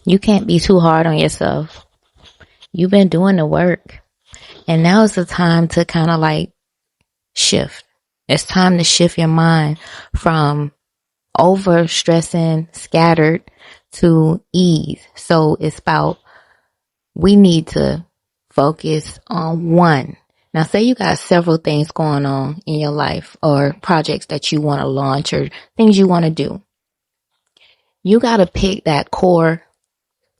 You can't be too hard on yourself. You've been doing the work. And now is the time to kind of like shift. It's time to shift your mind from over stressing, scattered to ease. So it's about, we need to focus on one. Now, say you got several things going on in your life or projects that you want to launch or things you want to do. You got to pick that core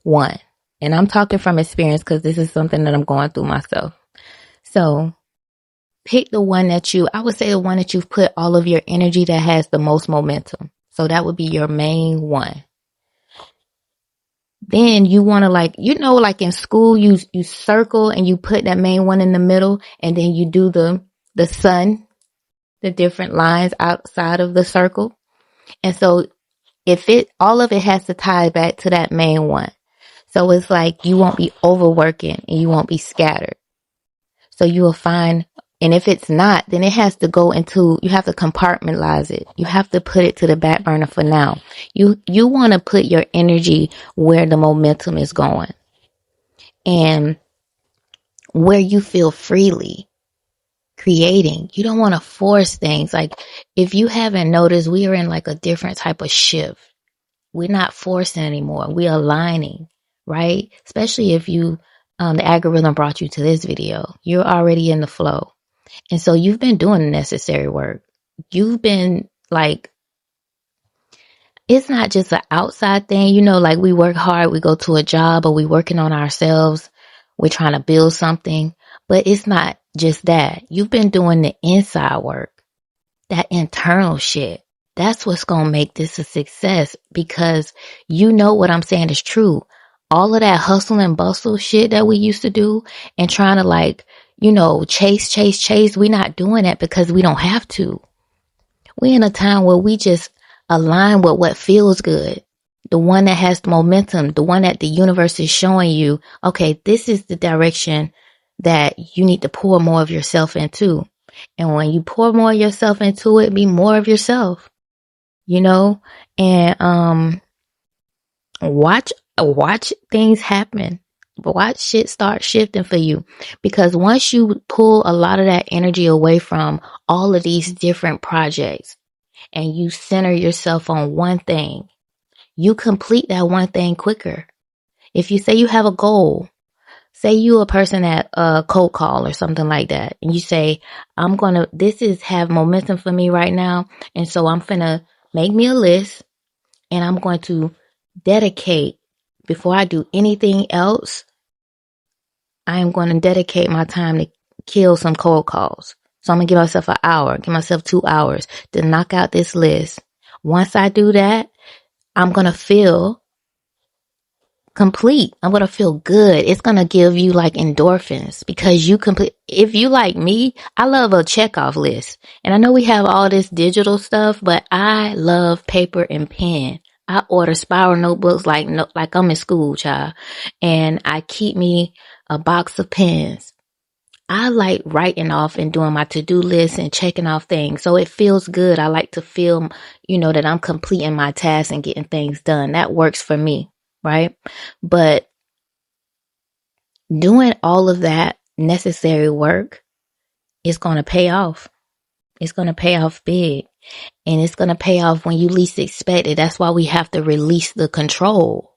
one. And I'm talking from experience because this is something that I'm going through myself. So pick the one that I would say the one that you've put all of your energy that has the most momentum. So that would be your main one. Then you want to like in school, you circle and you put that main one in the middle and then you do the sun, the different lines outside of the circle. And so all of it has to tie back to that main one. So it's like you won't be overworking and you won't be scattered. So you will find, and if it's not, then it has to go into, you have to compartmentalize it. You have to put it to the back burner for now. You want to put your energy where the momentum is going and where you feel freely creating. You don't want to force things. Like if you haven't noticed, we are in like a different type of shift. We're not forcing anymore. We're aligning, right? Especially if the algorithm brought you to this video, you're already in the flow. And so you've been doing the necessary work. You've been like, it's not just an outside thing, like we work hard, we go to a job or we working on ourselves. We're trying to build something, but it's not just that. You've been doing the inside work, that internal shit. That's what's going to make this a success because what I'm saying is true. All of that hustle and bustle shit that we used to do and trying to like, chase. We're not doing that because we don't have to. We're in a time where we just align with what feels good. The one that has the momentum, the one that the universe is showing you, okay, this is the direction that you need to pour more of yourself into. And when you pour more of yourself into it, be more of yourself, and watch things happen. Watch shit start shifting for you. Because once you pull a lot of that energy away from all of these different projects and you center yourself on one thing, you complete that one thing quicker. If you say you have a goal, say you a person at a cold call or something like that, and you say, have momentum for me right now. And so I'm finna make me a list and I'm going to dedicate, before I do anything else, I am going to dedicate my time to kill some cold calls. So I'm going to give myself an hour, give myself 2 hours to knock out this list. Once I do that, I'm going to feel complete. I'm going to feel good. It's going to give you like endorphins because if you like me, I love a checkoff list. And I know we have all this digital stuff, but I love paper and pen. I order spiral notebooks like I'm in school, child. And I keep me a box of pens. I like writing off and doing my to-do list and checking off things. So it feels good. I like to feel, that I'm completing my tasks and getting things done. That works for me, right? But doing all of that necessary work is going to pay off. It's going to pay off big. And it's going to pay off when you least expect it. That's why we have to release the control.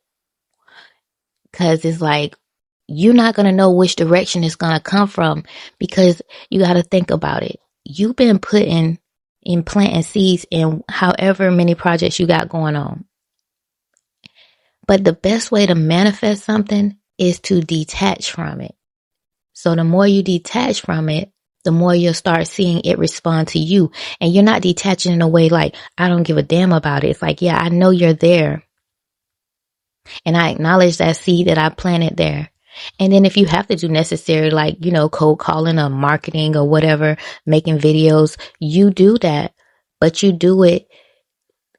Because it's like, you're not going to know which direction it's going to come from because you got to think about it. You've been planting seeds in however many projects you got going on. But the best way to manifest something is to detach from it. So the more you detach from it, the more you'll start seeing it respond to you. And you're not detaching in a way like, I don't give a damn about it. It's like, yeah, I know you're there. And I acknowledge that seed that I planted there. And then if you have to do necessary, like, cold calling or marketing or whatever, making videos, you do that. But you do it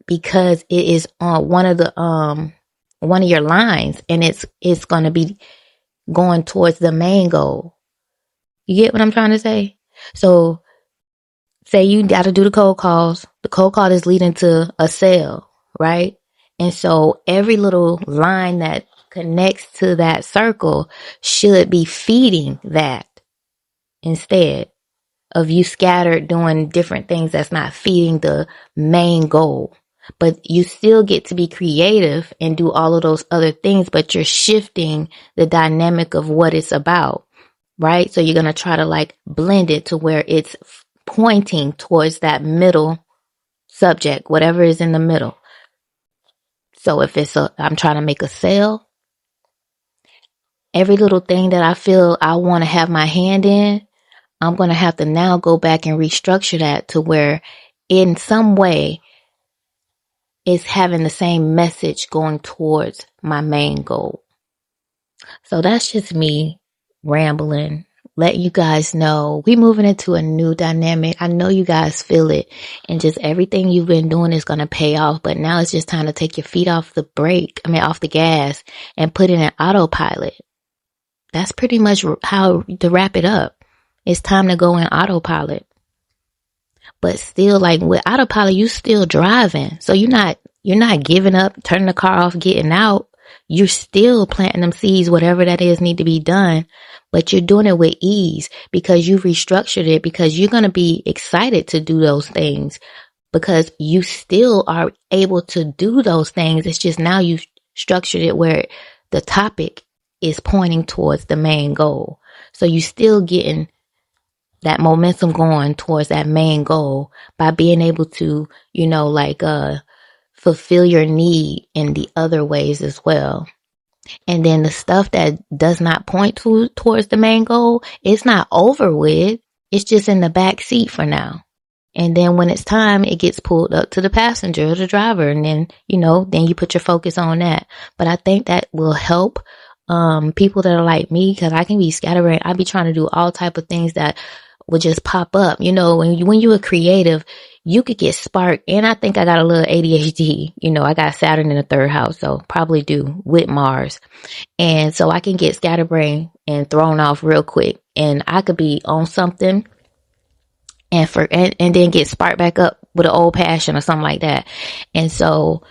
because it is on one of your lines and it's going to be going towards the main goal. You get what I'm trying to say? So say you got to do the cold calls. The cold call is leading to a sale, right? And so every little line that connects to that circle should be feeding that instead of you scattered doing different things that's not feeding the main goal. But you still get to be creative and do all of those other things, but you're shifting the dynamic of what it's about, right? So you're going to try to like blend it to where it's pointing towards that middle subject, whatever is in the middle. So if I'm trying to make a sale, every little thing that I feel I want to have my hand in, I'm going to have to now go back and restructure that to where in some way it's having the same message going towards my main goal. So that's just me rambling. Let you guys know we moving into a new dynamic. I know you guys feel it, and just everything you've been doing is going to pay off. But now it's just time to take your feet off the off the gas and put in an autopilot. That's pretty much how to wrap it up. It's time to go in autopilot. But still, like with autopilot, you still driving. So you're not giving up, turning the car off, getting out. You're still planting them seeds, whatever that is need to be done. But you're doing it with ease because you restructured it, because you're going to be excited to do those things because you still are able to do those things. It's just now you structured it where the topic is pointing towards the main goal. So you still getting that momentum going towards that main goal by being able to, fulfill your need in the other ways as well. And then the stuff that does not point towards the main goal, it's not over with. It's just in the back seat for now. And then when it's time, it gets pulled up to the passenger or the driver. And then, then you put your focus on that. But I think that will help people that are like me, because I can be scatterbrained. I be trying to do all type of things that would just pop up. When you're a creative, you could get sparked. And I think I got a little ADHD. I got Saturn in the third house, so probably do with Mars. And so I can get scatterbrained and thrown off real quick. And I could be on something and then get sparked back up with an old passion or something like that. And so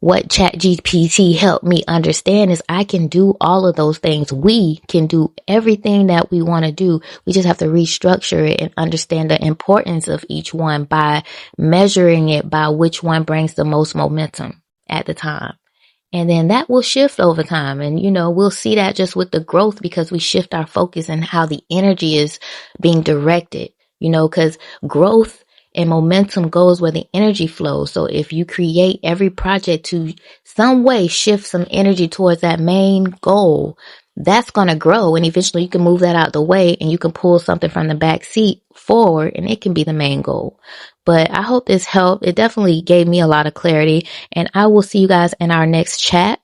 what ChatGPT helped me understand is I can do all of those things. We can do everything that we want to do. We just have to restructure it and understand the importance of each one by measuring it by which one brings the most momentum at the time. And then that will shift over time. And, we'll see that just with the growth because we shift our focus and how the energy is being directed, because growth and momentum goes where the energy flows. So if you create every project to some way shift some energy towards that main goal, that's going to grow. And eventually you can move that out the way and you can pull something from the back seat forward and it can be the main goal. But I hope this helped. It definitely gave me a lot of clarity, and I will see you guys in our next chat.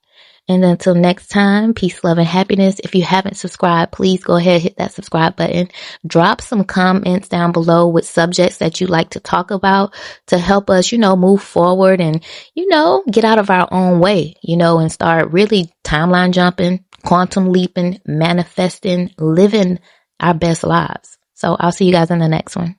And until next time, peace, love, and happiness. If you haven't subscribed, please go ahead, hit that subscribe button. Drop some comments down below with subjects that you'd like to talk about to help us, move forward and, get out of our own way, and start really timeline jumping, quantum leaping, manifesting, living our best lives. So I'll see you guys in the next one.